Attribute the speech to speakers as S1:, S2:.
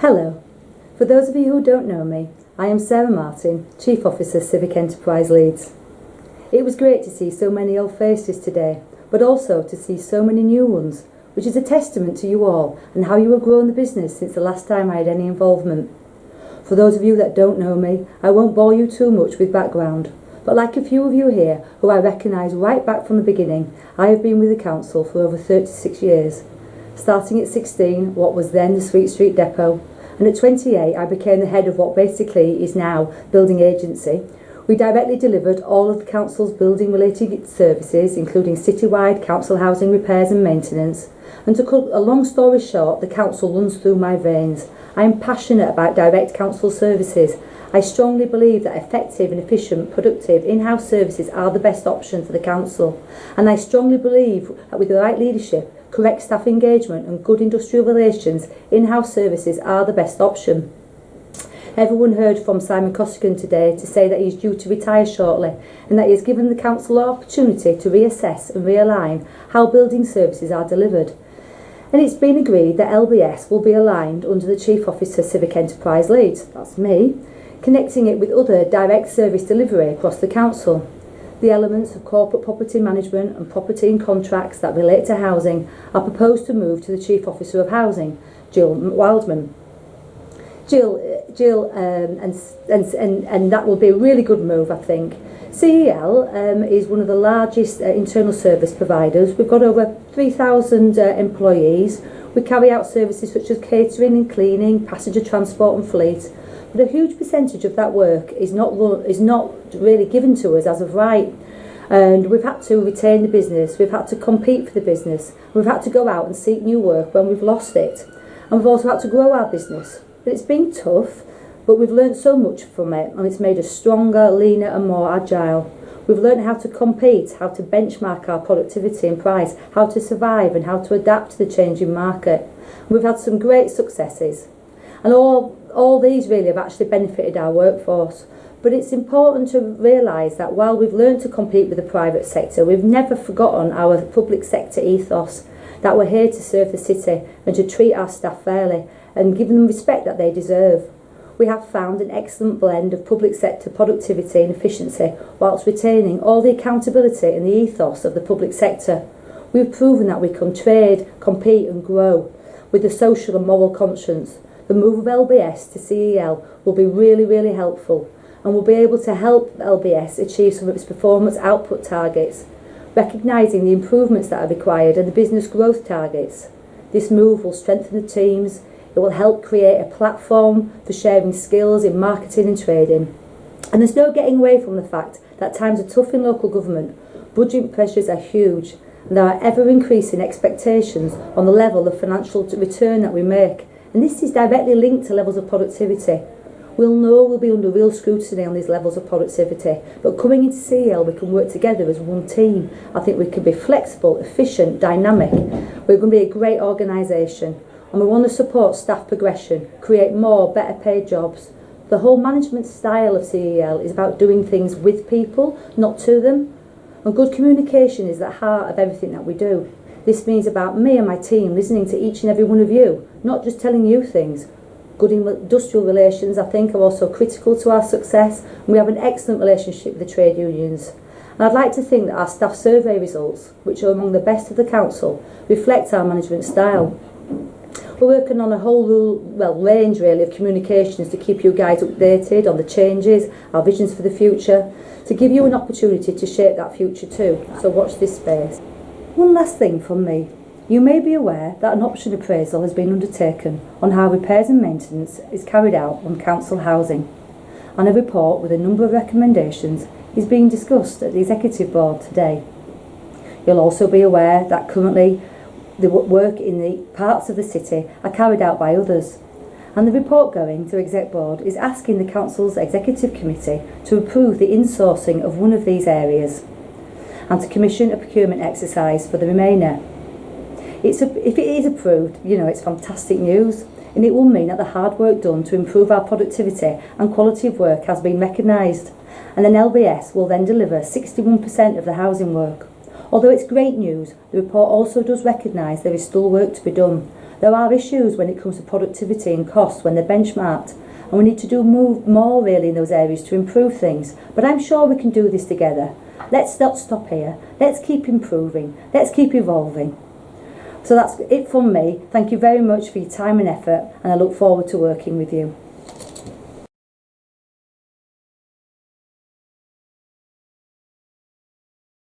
S1: Hello. For those of you who don't know me, I am Sarah Martin, Chief Officer, Civic Enterprise Leeds. It was great to see so many old faces today, but also to see so many new ones, which is a testament to you all and how you have grown the business since the last time I had any involvement. For those of you that don't know me, I won't bore you too much with background, but like a few of you here who I recognise right back from the beginning, I have been with the council for over 36 years. Starting at 16, what was then the Sweet Street Depot, and at 28 I became the head of what basically is now Building Agency. We directly delivered all of the council's building related services, including citywide council housing repairs and maintenance. And to cut a long story short, the council runs through my veins. I am passionate about direct council services. I strongly believe that effective and efficient, productive in-house services are the best option for the council. And I strongly believe that with the right leadership, correct staff engagement and good industrial relations, in-house services are the best option. Everyone heard from Simon Costigan today to say that he is due to retire shortly and that he has given the council an opportunity to reassess and realign how building services are delivered. And it's been agreed that LBS will be aligned under the Chief Officer Civic Enterprise Leeds, that's me, connecting it with other direct service delivery across the council. The elements of corporate property management and property and contracts that relate to housing are proposed to move to the Chief Officer of Housing, Jill Wildman. And that will be a really good move, I think. CEL is one of the largest internal service providers. We've got over 3,000 employees. We carry out services such as catering and cleaning, passenger transport and fleet. But a huge percentage of that work is not really given to us as of right. And we've had to retain the business, we've had to compete for the business, we've had to go out and seek new work when we've lost it. And we've also had to grow our business. But it's been tough, but we've learned so much from it, and it's made us stronger, leaner and more agile. We've learned how to compete, how to benchmark our productivity and price, how to survive and how to adapt to the changing market. And we've had some great successes. And all these really have actually benefited our workforce. But it's important to realise that while we've learned to compete with the private sector, we've never forgotten our public sector ethos, that we're here to serve the city and to treat our staff fairly and give them respect that they deserve. We have found an excellent blend of public sector productivity and efficiency whilst retaining all the accountability and the ethos of the public sector. We've proven that we can trade, compete and grow with a social and moral conscience. The move of LBS to CEL will be really helpful and will be able to help LBS achieve some of its performance output targets, recognising the improvements that are required and the business growth targets. This move will strengthen the teams. It will help create a platform for sharing skills in marketing and trading. And there's no getting away from the fact that times are tough in local government. Budget pressures are huge and there are ever increasing expectations on the level of financial return that we make. And this is directly linked to levels of productivity. We'll know we'll be under real scrutiny on these levels of productivity, but coming into CEL we can work together as one team. I think we can be flexible, efficient, dynamic. We're going to be a great organisation. And we want to support staff progression, create more better paid jobs. The whole management style of CEL is about doing things with people, not to them. And good communication is at the heart of everything that we do. This means about me and my team listening to each and every one of you, not just telling you things. Good industrial relations, I think, are also critical to our success. And we have an excellent relationship with the trade unions. And I'd like to think that our staff survey results, which are among the best of the council, reflect our management style. We're working on a whole range really of communications to keep you guys updated on the changes, our visions for the future, to give you an opportunity to shape that future too. So watch this space. One last thing from me. You may be aware that an option appraisal has been undertaken on how repairs and maintenance is carried out on council housing, and a report with a number of recommendations is being discussed at the Executive Board today. You'll also be aware that currently the work in the parts of the city are carried out by others, and the report going to Exec Board is asking the Council's Executive Committee to approve the insourcing of one of these areas and to commission a procurement exercise for the remainder. If it is approved, it's fantastic news, and it will mean that the hard work done to improve our productivity and quality of work has been recognised, and then LBS will then deliver 61% of the housing work. Although it's great news, the report also does recognise there is still work to be done. There are issues when it comes to productivity and costs when they're benchmarked, and we need to do more really in those areas to improve things. But I'm sure we can do this together. Let's not stop here. Let's keep improving. Let's keep evolving. So that's it from me. Thank you very much for your time and effort, and I look forward to working with you.